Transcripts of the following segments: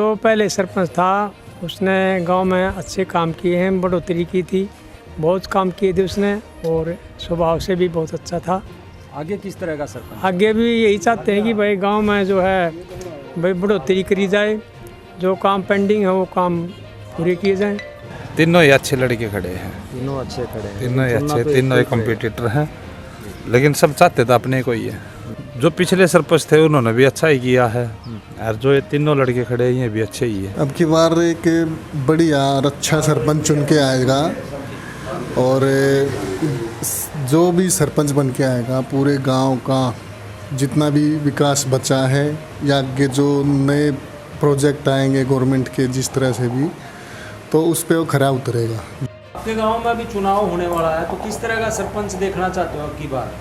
जो पहले सरपंच था उसने गांव में अच्छे काम किए हैं, बढ़ोतरी की थी, बहुत काम किए थे उसने और स्वभाव से भी बहुत अच्छा था। आगे किस तरह का सरपंच? आगे भी यही चाहते हैं कि भाई गांव में जो है भाई बढ़ोतरी करी जाए, जो काम पेंडिंग है वो काम पूरे किए जाएं। तीनों ही अच्छे लड़के खड़े हैं, तीनों अच्छे खड़े हैं, तीनों ही चुनना अच्छे, तो तीनों ही एक को ही कॉम्पिटिटर हैं, लेकिन सब चाहते तो अपने को ही है। जो पिछले सरपंच थे उन्होंने भी अच्छा ही किया है और जो ये तीनों लड़के खड़े हैं ये भी अच्छे ही है। अब की बार एक बढ़िया और अच्छा सरपंच चुन के आएगा और जो भी सरपंच बन के आएगा पूरे गांव का जितना भी विकास बचा है या आगे जो नए प्रोजेक्ट आएंगे गवर्नमेंट के जिस तरह से भी, तो उस पर वो खरा उतरेगा। आपके गांव में भी चुनाव होने वाला है, तो किस तरह का सरपंच देखना चाहते हो अब की बार?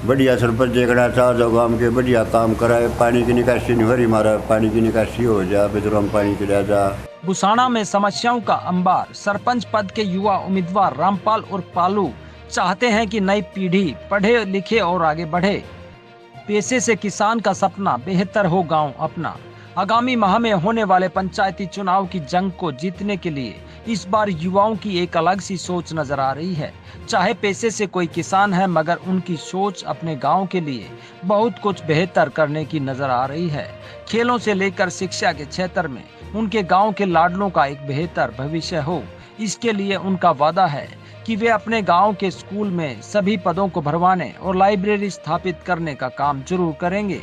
बढ़िया सरपंच देखना चाहो जो गाँव के बढ़िया काम कराए, पानी की निकासी नहीं हो रही, हमारा पानी की निकासी हो जा, बेदरम पानी चला जा। बुसाना में समस्याओं का अंबार। सरपंच पद के युवा उम्मीदवार रामपाल और पालू चाहते हैं कि नई पीढ़ी पढ़े लिखे और आगे बढ़े। पेशे से किसान का सपना बेहतर हो गांव अपना। आगामी माह में होने वाले पंचायती चुनाव की जंग को जीतने के लिए इस बार युवाओं की एक अलग सी सोच नजर आ रही है। चाहे पेशे से कोई किसान है, मगर उनकी सोच अपने गांव के लिए बहुत कुछ बेहतर करने की नजर आ रही है। खेलों से लेकर शिक्षा के क्षेत्र में उनके गांव के लाडलों का एक बेहतर भविष्य हो, इसके लिए उनका वादा है कि वे अपने गांव के स्कूल में सभी पदों को भरवाने और लाइब्रेरी स्थापित करने का काम जरूर करेंगे।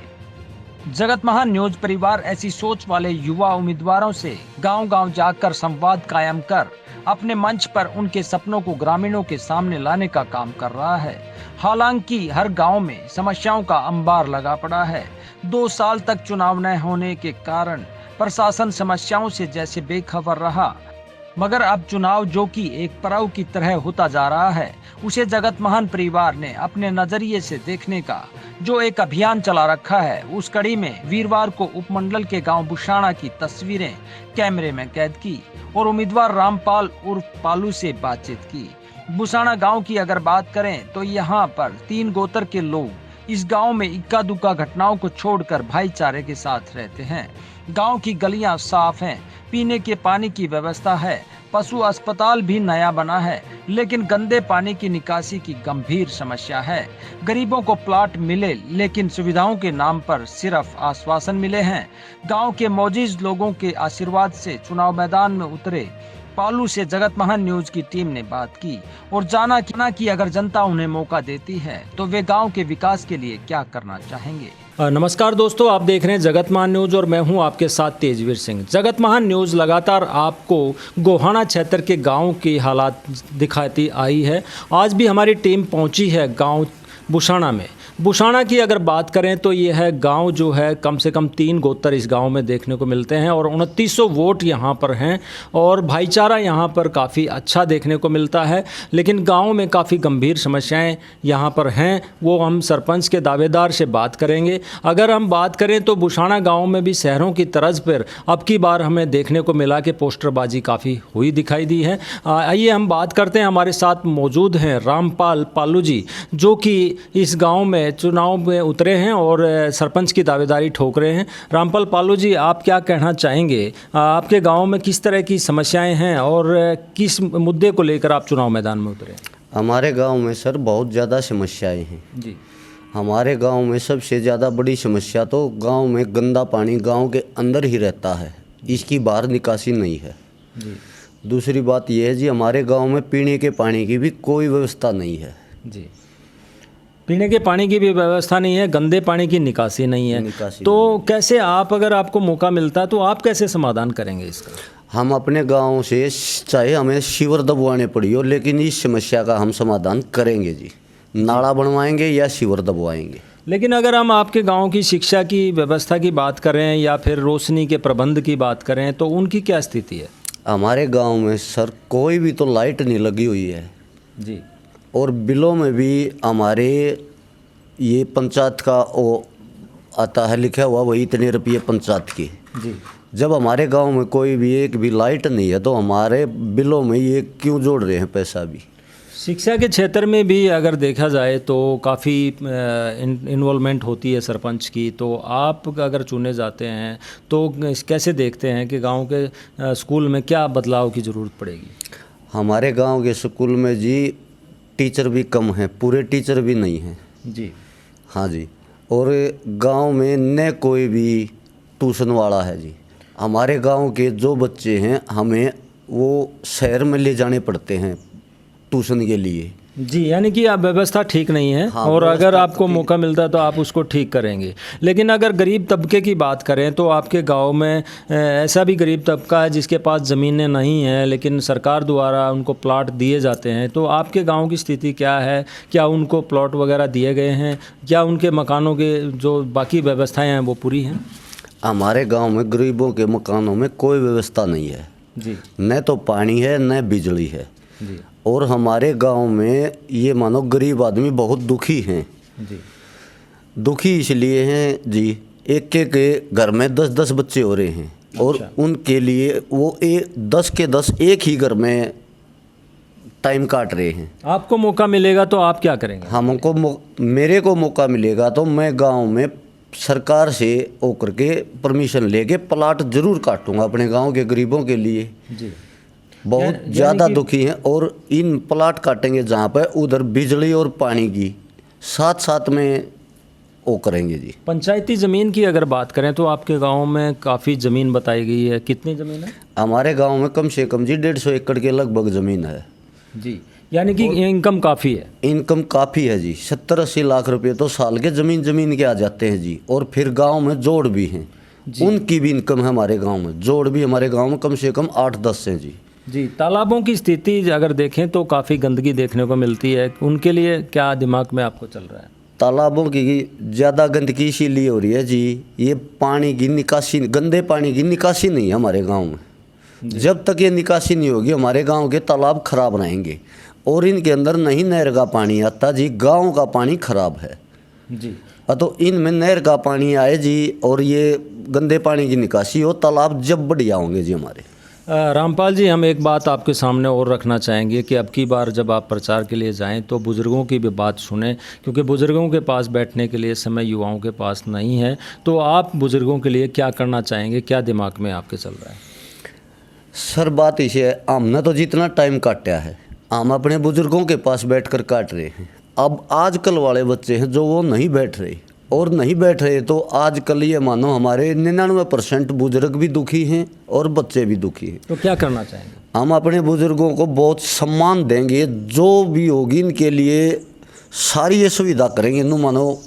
जगत महान न्यूज परिवार ऐसी सोच वाले युवा उम्मीदवारों से गांव-गांव जाकर संवाद कायम कर अपने मंच पर उनके सपनों को ग्रामीणों के सामने लाने का काम कर रहा है। हालांकि हर गांव में समस्याओं का अंबार लगा पड़ा है। 2 साल तक चुनाव न होने के कारण प्रशासन समस्याओं से जैसे बेखबर रहा, मगर अब चुनाव जो कि एक पर्व की तरह होता जा रहा है, उसे जगत महान परिवार ने अपने नजरिए से देखने का जो एक अभियान चला रखा है, उस कड़ी में वीरवार को उपमंडल के गांव बुसाना की तस्वीरें कैमरे में कैद की और उम्मीदवार रामपाल उर्फ पालू से बातचीत की। बुसाना गांव की अगर बात करें तो यहाँ पर 3 गोत्र के लोग इस गांव में इक्का दुक्का घटनाओं को छोड़कर भाईचारे के साथ रहते हैं। गांव की गलियां साफ हैं, पीने के पानी की व्यवस्था है, पशु अस्पताल भी नया बना है, लेकिन गंदे पानी की निकासी की गंभीर समस्या है। गरीबों को प्लॉट मिले, लेकिन सुविधाओं के नाम पर सिर्फ आश्वासन मिले हैं। गांव के मौजूद लोगों के आशीर्वाद से चुनाव मैदान में उतरे पालू से जगत महान न्यूज की टीम ने बात की और जाना कि अगर जनता उन्हें मौका देती है तो वे गांव के विकास के लिए क्या करना चाहेंगे। नमस्कार दोस्तों, आप देख रहे हैं जगत महान न्यूज और मैं हूं आपके साथ तेजवीर सिंह। जगत महान न्यूज लगातार आपको गोहाना क्षेत्र के गांव की हालात दिखाती आई है। आज भी हमारी टीम पहुंची है गांव बुसाना में। बुसाना की अगर बात करें तो ये है गांव जो है कम से कम 3 गोत्र इस गांव में देखने को मिलते हैं और 2900 वोट यहां पर हैं और भाईचारा यहां पर काफ़ी अच्छा देखने को मिलता है। लेकिन गांव में काफ़ी गंभीर समस्याएं यहां पर हैं, वो हम सरपंच के दावेदार से बात करेंगे। अगर हम बात करें तो बुसाना गाँव में भी शहरों की तर्ज पर अब की बार हमें देखने को मिला कि पोस्टरबाजी काफ़ी हुई दिखाई दी है। आइए हम बात करते हैं। हमारे साथ मौजूद हैं रामपाल पालू जी, जो कि इस गाँव में चुनाव में उतरे हैं और सरपंच की दावेदारी ठोक रहे हैं। रामपाल पालू जी, आप क्या कहना चाहेंगे? आपके गांव में किस तरह की समस्याएं हैं और किस मुद्दे को लेकर आप चुनाव मैदान में उतरे? हमारे गांव में सर बहुत ज़्यादा समस्याएं हैं जी। हमारे गांव में सबसे ज़्यादा बड़ी समस्या तो गांव में गंदा पानी गांव के अंदर ही रहता है, इसकी बाहर निकासी नहीं है जी। दूसरी बात यह है जी, हमारे गांव में पीने के पानी की भी कोई व्यवस्था नहीं है जी। पीने के पानी की भी व्यवस्था नहीं है, गंदे पानी की निकासी नहीं है। तो कैसे आप, अगर आपको मौका मिलता है तो आप कैसे समाधान करेंगे इसका? हम अपने गांव से चाहे हमें शिविर दबवाने पड़ी हो, लेकिन इस समस्या का हम समाधान करेंगे जी। नाला बनवाएंगे या शिविर दबवाएंगे। लेकिन अगर हम आपके गांव की शिक्षा की व्यवस्था की बात करें या फिर रोशनी के प्रबंध की बात करें तो उनकी क्या स्थिति है? हमारे गाँव में सर कोई भी तो लाइट नहीं लगी हुई है जी। और बिलों में भी हमारे ये पंचायत का वो आता है लिखा हुआ, वही इतने रुपये पंचायत के जी। जब हमारे गांव में कोई भी एक भी लाइट नहीं है तो हमारे बिलों में ये क्यों जोड़ रहे हैं पैसा भी? शिक्षा के क्षेत्र में भी अगर देखा जाए तो काफ़ी इन्वॉल्वमेंट होती है सरपंच की, तो आप अगर चुने जाते हैं तो कैसे देखते हैं कि गांव के स्कूल में क्या बदलाव की ज़रूरत पड़ेगी? हमारे गांव के स्कूल में जी टीचर भी कम हैं, पूरे टीचर भी नहीं हैं जी। हाँ जी। और गांव में न कोई भी ट्यूशन वाला है जी। हमारे गांव के जो बच्चे हैं हमें वो शहर में ले जाने पड़ते हैं ट्यूशन के लिए जी, यानी कि आप व्यवस्था ठीक नहीं है। हाँ, और अगर व्यवस्था आपको मौका मिलता है तो आप उसको ठीक करेंगे। लेकिन अगर गरीब तबके की बात करें तो आपके गांव में ऐसा भी गरीब तबका है जिसके पास ज़मीनें नहीं हैं लेकिन सरकार द्वारा उनको प्लॉट दिए जाते हैं, तो आपके गांव की स्थिति क्या है? क्या उनको प्लॉट वगैरह दिए गए हैं? क्या उनके मकानों के जो बाकी व्यवस्थाएँ हैं वो पूरी हैं? हमारे गांव में गरीबों के मकानों में कोई व्यवस्था नहीं है जी। न तो पानी है न बिजली है जी। और हमारे गांव में ये मानो गरीब आदमी बहुत दुखी हैं जी। दुखी इसलिए हैं जी, एक के घर में 10-10 बच्चे हो रहे हैं और उनके लिए वो 10 के 10 एक ही घर में टाइम काट रहे हैं। आपको मौका मिलेगा तो आप क्या करेंगे? हमको मेरे को मौका मिलेगा तो मैं गांव में सरकार से होकर के परमिशन लेके प्लाट जरूर काटूंगा अपने गांव के गरीबों के लिए। जी। बहुत ज़्यादा दुखी हैं और इन प्लाट काटेंगे जहाँ पे उधर बिजली और पानी की साथ साथ में वो करेंगे जी। पंचायती ज़मीन की अगर बात करें तो आपके गांव में काफ़ी ज़मीन बताई गई है, कितनी ज़मीन है? हमारे गांव में कम से कम जी 150 एकड़ के लगभग ज़मीन है जी, यानी कि इनकम काफ़ी है। इनकम काफ़ी है जी, 70-80 लाख रुपए तो साल के ज़मीन के आ जाते हैं जी। और फिर गांव में जोड़ भी हैं, उनकी भी इनकम है हमारे गांव में। जोड़ भी हमारे गांव में कम से कम 8-10 हैं जी। जी। तालाबों की स्थिति अगर देखें तो काफ़ी गंदगी देखने को मिलती है, उनके लिए क्या दिमाग में आपको चल रहा है? तालाबों की ज़्यादा गंदगी इसीलिए हो रही है जी, ये पानी की निकासी, गंदे पानी की निकासी नहीं है हमारे गांव में। जब तक ये निकासी नहीं होगी हमारे गांव के तालाब खराब रहेंगे और इनके अंदर नहीं नहर का पानी आता जी, गांव का पानी खराब है जी। तो इनमें नहर का पानी आए जी और ये गंदे पानी की निकासी हो, तालाब जब बढ़िया होंगे जी हमारे। रामपाल जी, हम एक बात आपके सामने और रखना चाहेंगे कि अब की बार जब आप प्रचार के लिए जाएं तो बुज़ुर्गों की भी बात सुनें, क्योंकि बुज़ुर्गों के पास बैठने के लिए समय युवाओं के पास नहीं है। तो आप बुज़ुर्गों के लिए क्या करना चाहेंगे, क्या दिमाग में आपके चल रहा है? सर बात इसे है, हमने तो जितना टाइम काटा है हम अपने बुज़ुर्गों के पास बैठकर काट रहे हैं। अब आजकल वाले बच्चे हैं जो वो नहीं बैठ रहे और नहीं बैठ रहे तो आजकल ये मानो हमारे 99% बुजुर्ग भी दुखी हैं और बच्चे भी दुखी हैं। तो क्या करना चाहेंगे? हम अपने बुजुर्गों को बहुत सम्मान देंगे, जो भी होगी इनके लिए सारी ये सुविधा करेंगे। नु मानो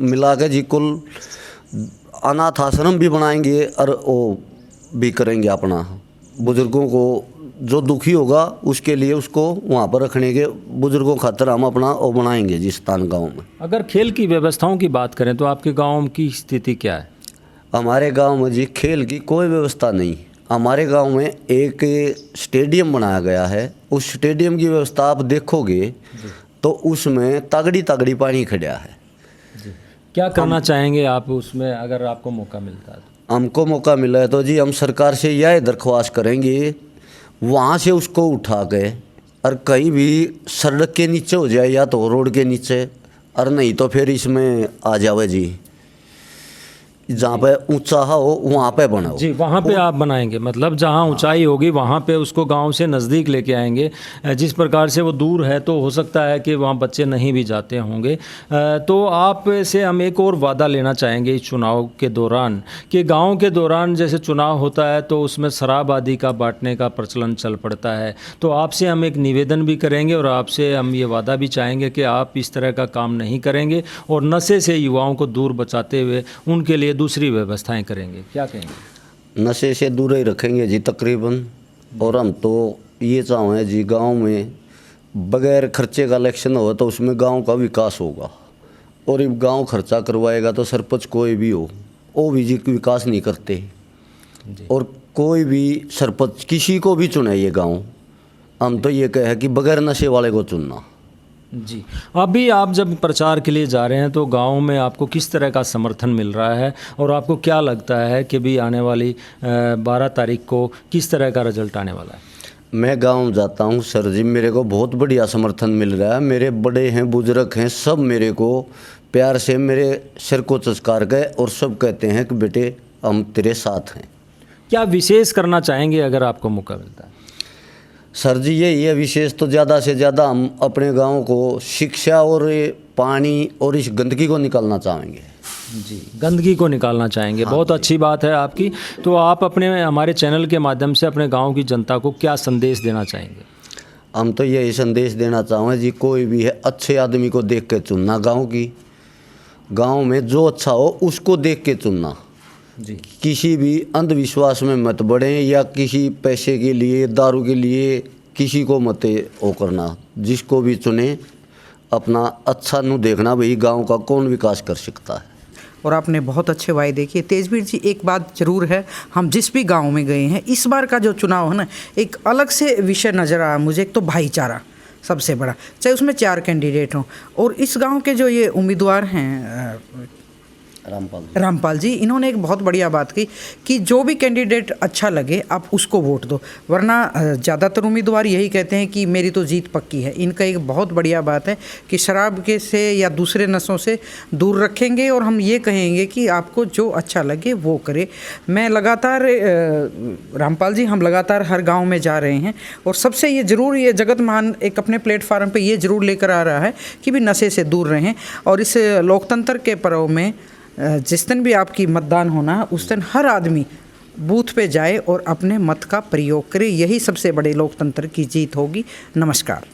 मिला के जी कुल अनाथ आश्रम भी बनाएंगे और वो भी करेंगे अपना बुजुर्गों को जो दुखी होगा उसके लिए उसको वहाँ पर रखने के बुजुर्गों खातर हम अपना वो बनाएंगे जिस स्थान गाँव में। अगर खेल की व्यवस्थाओं की बात करें तो आपके गांव की स्थिति क्या है? हमारे गांव में जी खेल की कोई व्यवस्था नहीं। हमारे गांव में एक स्टेडियम बनाया गया है, उस स्टेडियम की व्यवस्था आप देखोगे तो उसमें तगड़ी तगड़ी पानी खड़ा है। क्या करना चाहेंगे आप उसमें अगर आपको मौका मिलता है तो? हमको मौका मिला है तो जी हम सरकार से यह दरख्वास्त करेंगे वहाँ से उसको उठा के और कहीं भी सड़क के नीचे हो जाए या तो रोड के नीचे, और नहीं तो फिर इसमें आ जावे जी, जहाँ पे ऊंचा हो वहाँ पे बनाओ जी। वहाँ पे आप बनाएंगे, मतलब जहाँ ऊंचाई होगी वहाँ पे उसको गांव से नज़दीक लेके आएंगे। जिस प्रकार से वो दूर है तो हो सकता है कि वहाँ बच्चे नहीं भी जाते होंगे। तो आप से हम एक और वादा लेना चाहेंगे इस चुनाव के दौरान कि गांव के दौरान जैसे चुनाव होता है तो उसमें शराब आदि का बांटने का प्रचलन चल पड़ता है। तो आपसे हम एक निवेदन भी करेंगे और आपसे हम ये वादा भी चाहेंगे कि आप इस तरह का काम नहीं करेंगे और नशे से युवाओं को दूर बचाते हुए उनके लिए दूसरी व्यवस्थाएं करेंगे। क्या कहेंगे? नशे से दूर ही रखेंगे जी तकरीबन। और हम तो ये चाहें जी गांव में बगैर खर्चे का इलेक्शन हो तो उसमें गांव का विकास होगा, और अब गांव खर्चा करवाएगा तो सरपंच कोई भी हो वो भी जी विकास नहीं करते। और कोई भी सरपंच किसी को भी चुने ये गाँव, हम तो ये कहे कि बगैर नशे वाले को चुनना। जी। अभी आप जब प्रचार के लिए जा रहे हैं तो गांव में आपको किस तरह का समर्थन मिल रहा है और आपको क्या लगता है कि भी आने वाली 12 तारीख को किस तरह का रिजल्ट आने वाला है? मैं गांव जाता हूं सर जी, मेरे को बहुत बढ़िया समर्थन मिल रहा है। मेरे बड़े हैं, बुजुर्ग हैं, सब मेरे को प्यार से मेरे सिर को चस्कार गए और सब कहते हैं कि बेटे हम तेरे साथ हैं। क्या विशेष करना चाहेंगे अगर आपको मौका मिलता है? सर जी यही है विशेष, तो ज़्यादा से ज़्यादा हम अपने गांव को शिक्षा और पानी और इस गंदगी को निकालना चाहेंगे। जी, गंदगी को निकालना चाहेंगे। बहुत अच्छी बात है आपकी। तो आप अपने हमारे चैनल के माध्यम से अपने गांव की जनता को क्या संदेश देना चाहेंगे? हम तो यही संदेश देना चाहेंगे जी, कोई भी है अच्छे आदमी को देख के चुनना, गांव में जो अच्छा हो उसको देख के चुनना जी। किसी भी अंधविश्वास में मत बढ़े या किसी पैसे के लिए, दारू के लिए किसी को मत वो करना। जिसको भी चुने अपना अच्छा नु देखना, भाई गांव का कौन विकास कर सकता है। और आपने बहुत अच्छे वायदे किए। तेजवीर जी, एक बात ज़रूर है, हम जिस भी गांव में गए हैं, इस बार का जो चुनाव है ना, एक अलग से विषय नज़र आया मुझे। एक तो भाईचारा सबसे बड़ा, चाहे उसमें 4 कैंडिडेट हों, और इस गांव के जो ये उम्मीदवार हैं रामपाल जी, इन्होंने एक बहुत बढ़िया बात की कि जो भी कैंडिडेट अच्छा लगे आप उसको वोट दो, वरना ज़्यादातर उम्मीदवार यही कहते हैं कि मेरी तो जीत पक्की है। इनका एक बहुत बढ़िया बात है कि शराब के से या दूसरे नशों से दूर रखेंगे, और हम ये कहेंगे कि आपको जो अच्छा लगे वो करे। मैं लगातार रामपाल जी, हम लगातार हर गाँव में जा रहे हैं, और सबसे ये ज़रूर, ये जगत महान एक अपने प्लेटफार्म पर ये ज़रूर लेकर आ रहा है कि भी नशे से दूर रहें। और इस लोकतंत्र के पर्व में जिस दिन भी आपकी मतदान होना है, उस दिन हर आदमी बूथ पे जाए और अपने मत का प्रयोग करे। यही सबसे बड़े लोकतंत्र की जीत होगी। नमस्कार।